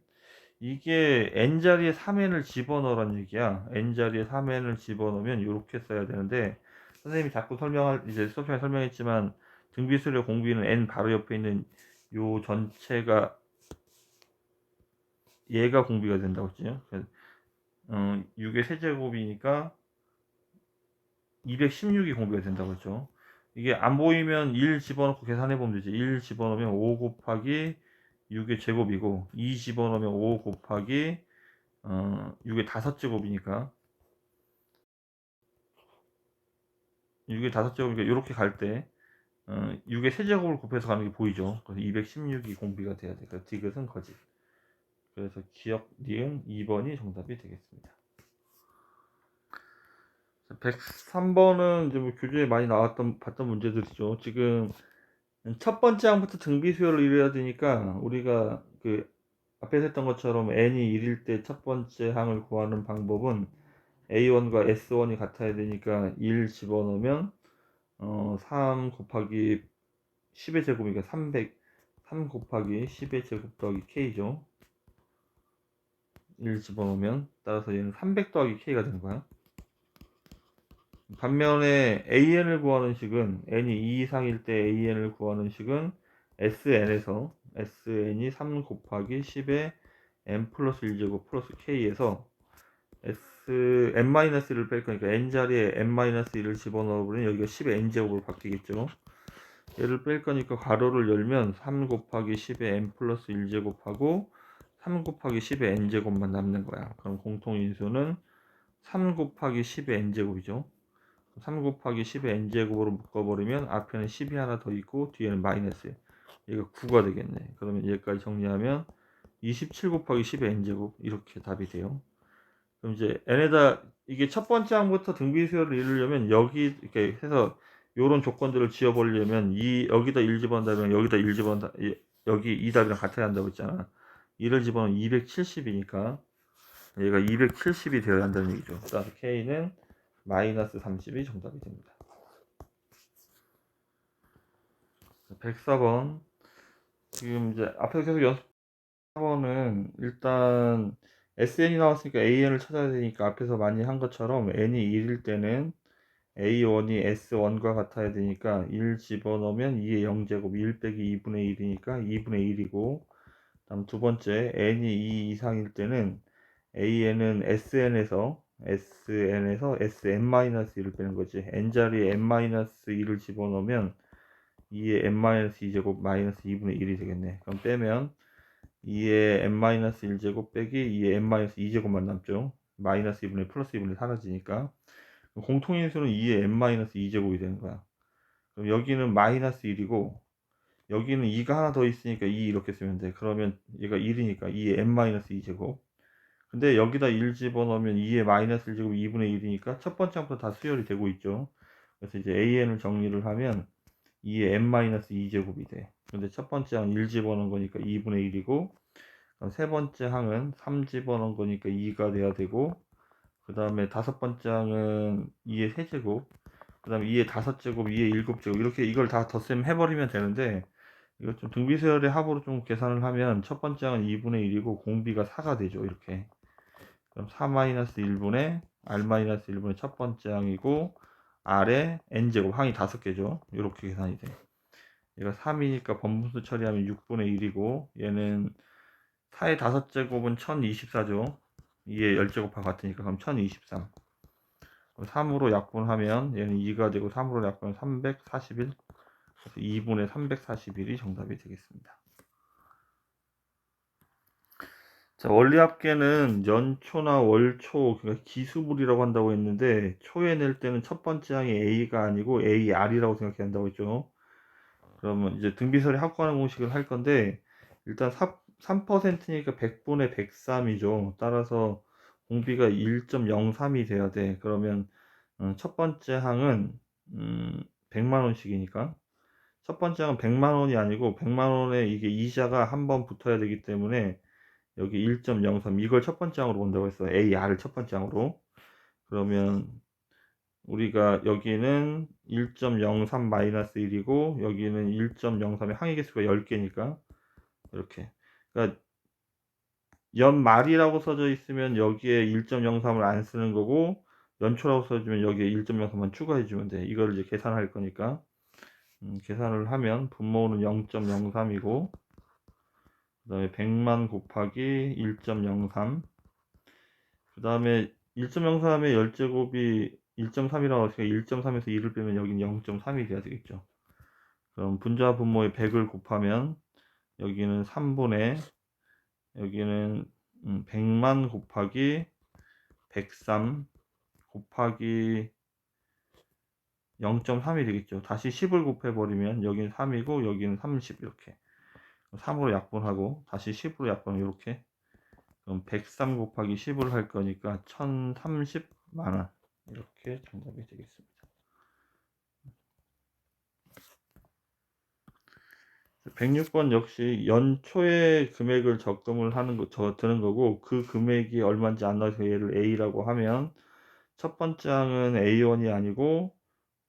[SPEAKER 1] 이게 n자리에 3n을 집어넣으란 얘기야. n자리에 3n을 집어넣으면 이렇게 써야 되는데, 선생님이 자꾸 이제 수업 시간에 설명했지만 등비수열의 공비는 n 바로 옆에 있는 요 전체가 얘가 공비가 된다고 했죠. 6의 세제곱이니까 216이 공비가 된다고 했죠. 이게 안 보이면 1 집어넣고 계산해 보면 되지. 1 집어넣으면 5 곱하기 6의 제곱이고, 2 집어넣으면 5 곱하기 6의 5제곱이니까 6의 5제곱이니까 이렇게 갈 때 6의 세제곱을 곱해서 가는 게 보이죠. 그래서 216이 공비가 돼야 돼. 그래서 디귿은 거짓. 그래서 기억 니은 2번이 정답이 되겠습니다. 103번은 이제 뭐 교재에 많이 봤던 문제들이죠. 지금 첫 번째 항부터 등비 수열을 이뤄야 되니까, 우리가 그 앞에서 했던 것처럼 n이 1일 때 첫 번째 항을 구하는 방법은 A1과 S1이 같아야 되니까 1 집어넣으면 3 곱하기 10의 제곱이니까 300, 3 곱하기 10의 제곱 더하기 K죠. 1 집어넣으면 따라서 얘는 300 더하기 K가 되는 거야. 반면에 AN을 구하는 식은 n이 2 이상일 때 AN을 구하는 식은 SN에서 SN이 3 곱하기 10의 n 플러스 1제곱 플러스 K에서 n-1을 뺄 거니까 n자리에 n-1을 집어넣어버리면 여기가 10의 n제곱으로 바뀌겠죠. 얘를 뺄 거니까 괄호를 열면 3 곱하기 10의 n 플러스 1제곱하고 3 곱하기 10의 n제곱만 남는 거야. 그럼 공통인수는 3 곱하기 10의 n제곱이죠. 3 곱하기 10의 n제곱으로 묶어버리면 앞에는 10이 하나 더 있고 뒤에는 마이너스, 얘가 9가 되겠네. 그러면 여기까지 정리하면 27 곱하기 10의 n제곱, 이렇게 답이 돼요. 그럼 이제 n에다 이게 첫 번째 항부터 등비수열을 이루려면 여기 이렇게 해서 요런 조건들을 지어버리려면 여기다 1 집어넣는다면 여기다 1 집어넣는다, 여기 이 답이랑 같아야 한다고 했잖아. 1을 집어넣으면 270이니까 얘가 270이 되어야 한다는 얘기죠. 따라서 K는 마이너스 30이 정답이 됩니다. 104번. 지금 이제 앞에서 계속 연습 4번은 일단 SN이 나왔으니까 AN을 찾아야 되니까 앞에서 많이 한 것처럼 n이 1일 때는 A1이 S1과 같아야 되니까 1 집어넣으면 2의 0제곱 1 빼기 2분의 1이니까 2분의 1이고, 다음 두 번째 n이 2 이상일 때는 AN은 SN에서 SN-1을 빼는 거지. n자리에 n-1을 집어넣으면 2의 n-2제곱 마이너스 2분의 1이 되겠네. 그럼 빼면 2의 n-1제곱 빼기 2의 n-2제곱만 남죠. 마이너스 2분의 플러스 2분의 사라지니까 공통인수는 2의 n-2제곱이 되는 거야. 그럼 여기는 마이너스 1이고 여기는 2가 하나 더 있으니까 2 이렇게 쓰면 돼. 그러면 얘가 1이니까 2의 n-2제곱. 근데 여기다 1 집어넣으면 2의 마이너스 1제곱 2분의 1이니까 첫 번째 항부터 다 수열이 되고 있죠. 그래서 이제 AN을 정리를 하면 2의 n-2제곱이 돼. 근데 첫 번째 항 1 집어넣은 거니까 2분의 1이고, 세 번째 항은 3 집어넣은 거니까 2가 돼야 되고, 그 다음에 다섯 번째 항은 2의 세제곱, 그 다음에 2의 5제곱, 2의 7제곱, 이렇게 이걸 다 덧셈 해버리면 되는데, 이거 좀 등비수열의 합으로 좀 계산을 하면 첫 번째 항은 2분의 1이고 공비가 4가 되죠. 이렇게. 그럼 4-1분의 R-1분의 첫 번째 항이고 R에 n제곱, 항이 5개죠. 이렇게 계산이 돼. 얘가 3이니까 번분수 처리하면 6분의 1이고 얘는 4의 5제곱은 1024죠. 2의 10제곱하고 같으니까 그럼 1023. 3으로 약분하면 얘는 2가 되고 3으로 약분하면 341. 그래서 2분의 341이 정답이 되겠습니다. 자, 원리합계는 연초나 월초, 그러니까 기수물이라고 한다고 했는데 초에 낼 때는 첫 번째 항이 A가 아니고 AR이라고 생각해야 한다고 했죠. 그러면 이제 등비설이 합구하는 공식을 할 건데 일단 3%니까 100분의 103이죠. 따라서 공비가 1.03이 돼야 돼. 그러면 첫 번째 항은 100만 원씩이니까 첫 번째 항은 100만 원이 아니고 100만 원에 이게 이자가 한 번 붙어야 되기 때문에 여기 1.03 이걸 첫 번째 항으로 본다고 했어요. AR을 첫 번째 항으로. 그러면 우리가 여기는 1.03 마이너스 1이고 여기는 1.03의 항의 개수가 10개니까 이렇게, 그러니까 연말이라고 써져 있으면 여기에 1.03을 안 쓰는 거고 연초라고 써주면 여기에 1.03만 추가해 주면 돼. 이거를 이제 계산할 거니까 계산을 하면 분모는 0.03이고 그 다음에 100만 곱하기 1.03, 그 다음에 1.03의 10제곱이 1.3이라고 했으니까 1.3에서 2를 빼면 여기는 0.3이 돼야 되겠죠. 그럼 분자 분모에 100을 곱하면 여기는 3분의 여기는 100만 곱하기 103 곱하기 0.3이 되겠죠. 다시 10을 곱해버리면 여기는 3이고 여기는 30, 이렇게 3으로 약분하고 다시 10으로 약분하면 이렇게, 그럼 103 곱하기 10을 할 거니까 1030만원, 이렇게 정답이 되겠습니다. 106번 역시 연초에 금액을 적금을 하는 거, 드는 거고 그 금액이 얼마인지 안 나와서 얘를 A라고 하면 첫 번째 항은 A1이 아니고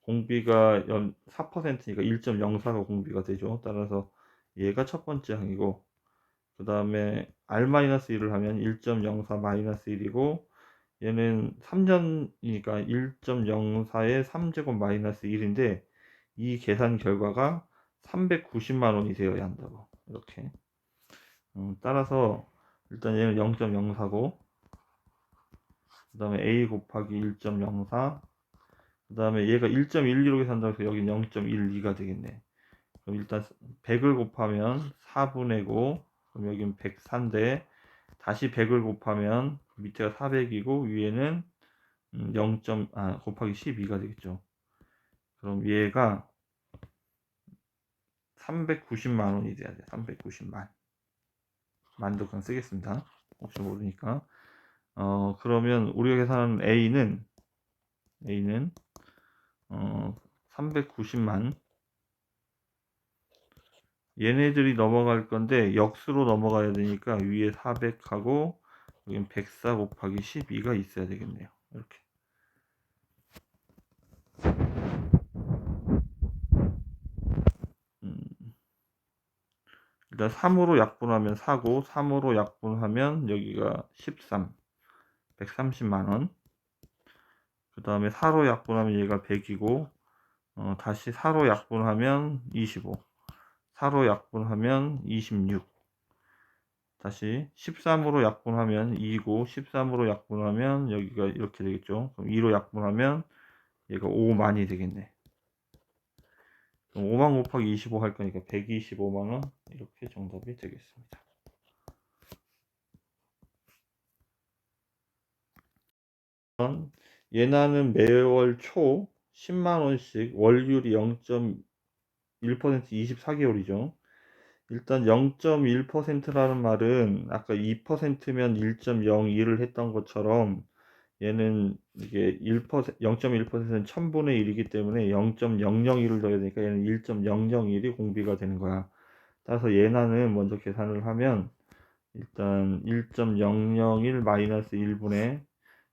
[SPEAKER 1] 공비가 4%니까 1.04가 공비가 되죠. 따라서 얘가 첫 번째 항이고 그 다음에 R-1을 하면 1.04 마이너스 1이고, 얘는 3년이니까 1.04에 3제곱 마이너스 1인데, 이 계산 결과가 390만 원이 되어야 한다고. 이렇게. 따라서 일단 얘는 0.04고, 그 다음에 a 곱하기 1.04, 그 다음에 얘가 1.12로 계산한다고 해서 여긴 0.12가 되겠네. 그럼 일단 100을 곱하면 4분의 9, 그럼 여긴 104인데 다시 100을 곱하면 밑에가 400이고 위에는 0. 곱하기 12가 되겠죠. 그럼 얘가 390만 원이 돼야 돼. 390만. 만도 그냥 쓰겠습니다. 혹시 모르니까. 그러면 우리가 계산하는 A는 390만. 얘네들이 넘어갈 건데 역수로 넘어가야 되니까 위에 400하고 여긴 104 곱하기 12가 있어야 되겠네요. 이렇게. 음, 일단 3으로 약분하면 4고 3으로 약분하면 여기가 13, 130만 원. 그 다음에 4로 약분하면 얘가 100이고 다시 4로 약분하면 25, 4로 약분하면 26, 다시 13으로 약분하면 2고 13으로 약분하면 여기가 이렇게 되겠죠. 그럼 2로 약분하면 얘가 5만이 되겠네. 그럼 5만 곱하기 25 할 거니까 125만 원, 이렇게 정답이 되겠습니다. 예나는 매월 초 10만 원씩, 월율이 0.1% 24개월이죠. 일단 0.1%라는 말은 아까 2%면 1.01을 했던 것처럼 얘는 이게 0.1%는 1000분의 1이기 때문에 0.001을 넣어야 되니까 얘는 1.001이 공비가 되는 거야. 따라서 예나는 먼저 계산을 하면 일단 1.001 마이너스 1분의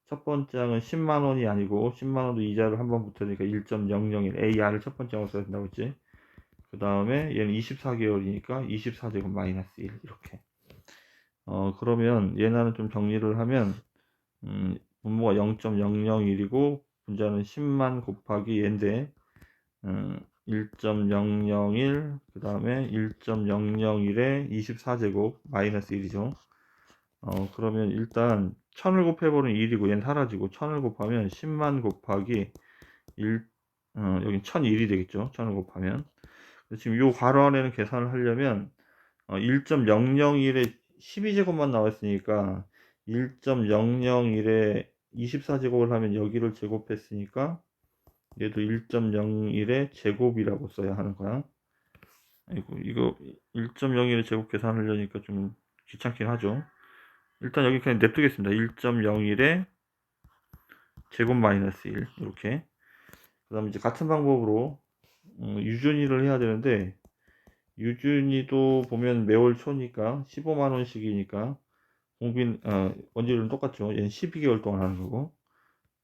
[SPEAKER 1] 첫 번째 항은 10만 원이 아니고 10만 원도 이자를 한번 붙여야 되니까 1.001 AR을 첫 번째 항으로 써야 된다고 했지. 그 다음에 얘는 24개월이니까 24제곱 마이너스 1 이렇게. 그러면 얘나는 좀 정리를 하면 분모가 0.001이고 분자는 10만 곱하기 얘인데 1.001, 그 다음에 1.001에 24제곱 마이너스 1이죠. 그러면 일단 1000을 곱해버리면 1이고 얘는 사라지고 1000을 곱하면 10만 곱하기 1, 여긴 1001이 되겠죠. 1000을 곱하면. 지금 요 괄호 안에는 계산을 하려면 1.001에 12제곱만 나왔으니까 1.001에 24제곱을 하면 여기를 제곱했으니까 얘도 1.01의 제곱이라고 써야 하는 거야. 아이고, 이거 1.01의 제곱 계산하려니까 좀 귀찮긴 하죠. 일단 여기 그냥 냅두겠습니다. 1.01의 제곱 마이너스 1 이렇게. 그 다음에 이제 같은 방법으로 유준위를 해야 되는데 유준위도 보면 매월 초니까 15만 원씩이니까 원율은 똑같죠. 얘는 12개월 동안 하는 거고.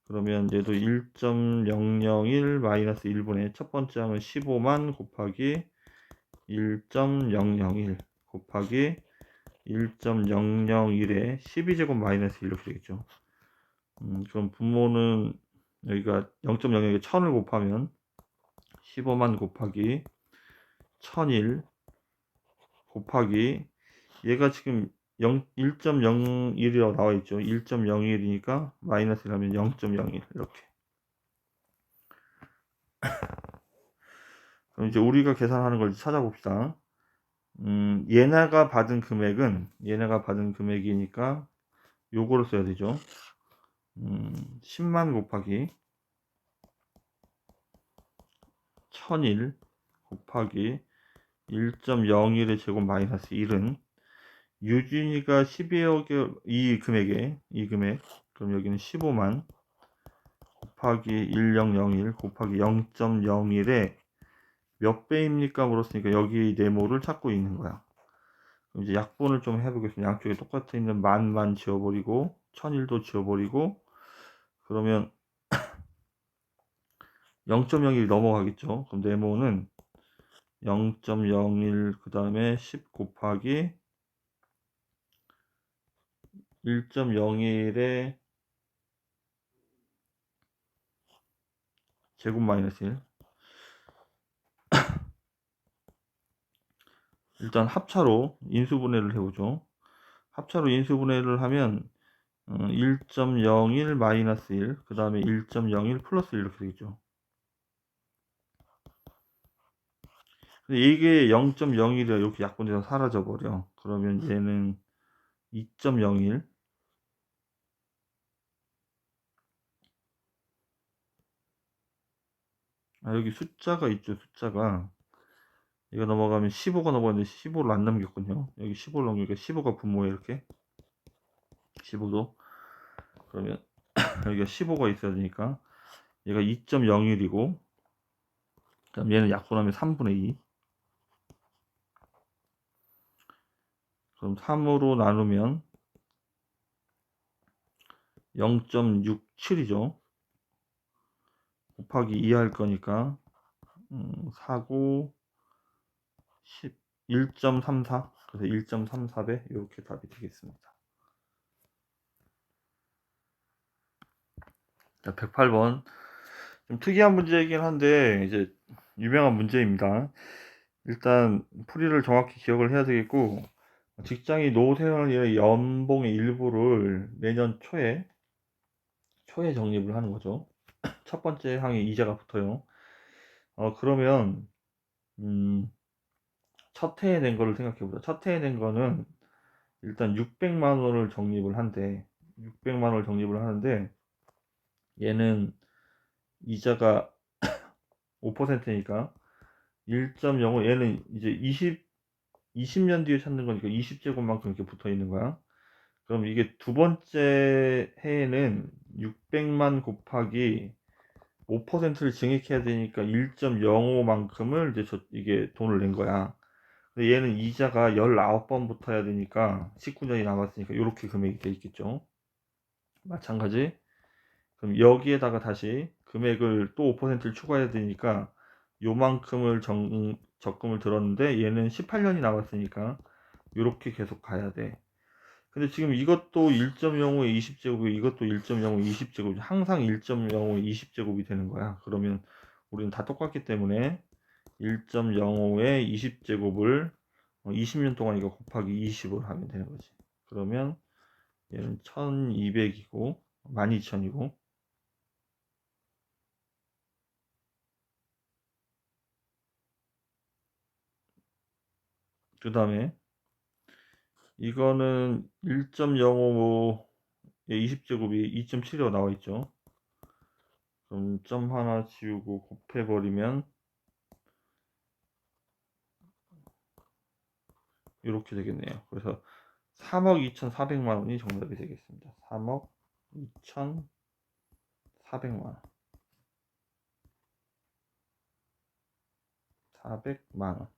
[SPEAKER 1] 그러면 얘도 1.001 마이너스 1분의 첫 번째 항은 15만 곱하기 1.001 곱하기 1.001에 12제곱 마이너스 1 이렇게 되겠죠. 그럼 분모는 여기가 0.0에 1000을 곱하면 15만 곱하기 1001 곱하기 얘가 지금 1.01이라고 나와 있죠. 1.01이니까 마이너스 1 하면 0.01 이렇게. 그럼 이제 우리가 계산하는 걸 찾아봅시다. 얘네가 받은 금액이니까 요거를 써야 되죠. 10만 곱하기 1001 곱하기 1.01의 제곱 마이너스 1은 유진이가 12억 이 금액 그럼 여기는 15만 곱하기 1001 곱하기 0.01에 몇 배입니까 물었으니까 여기 네모를 찾고 있는 거야. 그럼 이제 약분을 좀 해보겠습니다. 양쪽에 똑같이 있는 만만 지워버리고 1001도 지워버리고 그러면 0.01이 넘어가겠죠. 그럼 네모는 0.01 그 다음에 10 곱하기 1.01의 제곱 마이너스 1. 일단 합차로 인수분해를 해보죠. 합차로 인수분해를 하면 1.01 마이너스 1, 그 다음에 1.01 플러스 1 이렇게 되겠죠. 근데 이게 0.01이라 이렇게 약분돼서 사라져 버려. 그러면 얘는 2.01. 여기 숫자가 있죠. 숫자가 이거 넘어가면 15가 넘어가는데 15를 안 남겼군요. 여기 15를 넘기니까 15가 분모에 이렇게 15도. 그러면 여기가 15가 있어야 되니까 얘가 2.01이고, 그다음 얘는 약분하면 3분의 2. 그럼 3으로 나누면 0.67이죠. 곱하기 2 할 거니까 4고 10, 1.34. 그래서 1.34배 이렇게 답이 되겠습니다. 자, 108번. 좀 특이한 문제이긴 한데 이제 유명한 문제입니다. 일단 풀이를 정확히 기억을 해야 되겠고, 직장이 노후생활의 연봉의 일부를 내년 초에 적립을 하는 거죠. 첫 번째 항에 이자가 붙어요. 그러면 첫 해에 낸 거를 생각해 보자. 첫 해에 낸 거는 일단 600만 원을 적립을 한대. 600만 원을 적립을 하는데 얘는 이자가 5%니까 1.05, 얘는 이제 20년 뒤에 찾는 거니까 20제곱만큼 이렇게 붙어 있는 거야. 그럼 이게 두 번째 해에는 600만 곱하기 5%를 증액해야 되니까 1.05만큼을 이제 이게 돈을 낸 거야. 근데 얘는 이자가 19번 붙어야 되니까 19년이 남았으니까 이렇게 금액이 돼 있겠죠. 마찬가지. 그럼 여기에다가 다시 금액을 또 5%를 추가해야 되니까 요만큼을 적금을 들었는데 얘는 18년이 남았으니까 이렇게 계속 가야 돼. 근데 지금 이것도 1.05에 20제곱이, 이것도 1.05에 20제곱이, 항상 1.05에 20제곱이 되는 거야. 그러면 우리는 다 똑같기 때문에 1.05에 20제곱을 20년 동안 이거 곱하기 20을 하면 되는 거지. 그러면 얘는 1200이고 12,000이고, 그 다음에 이거는 1.05에 20제곱이 2.7이라고 나와 있죠. 그럼 점 하나 지우고 곱해버리면 이렇게 되겠네요. 그래서 3억 2,400만 원이 정답이 되겠습니다. 3억 2,400만 원. 400만 원.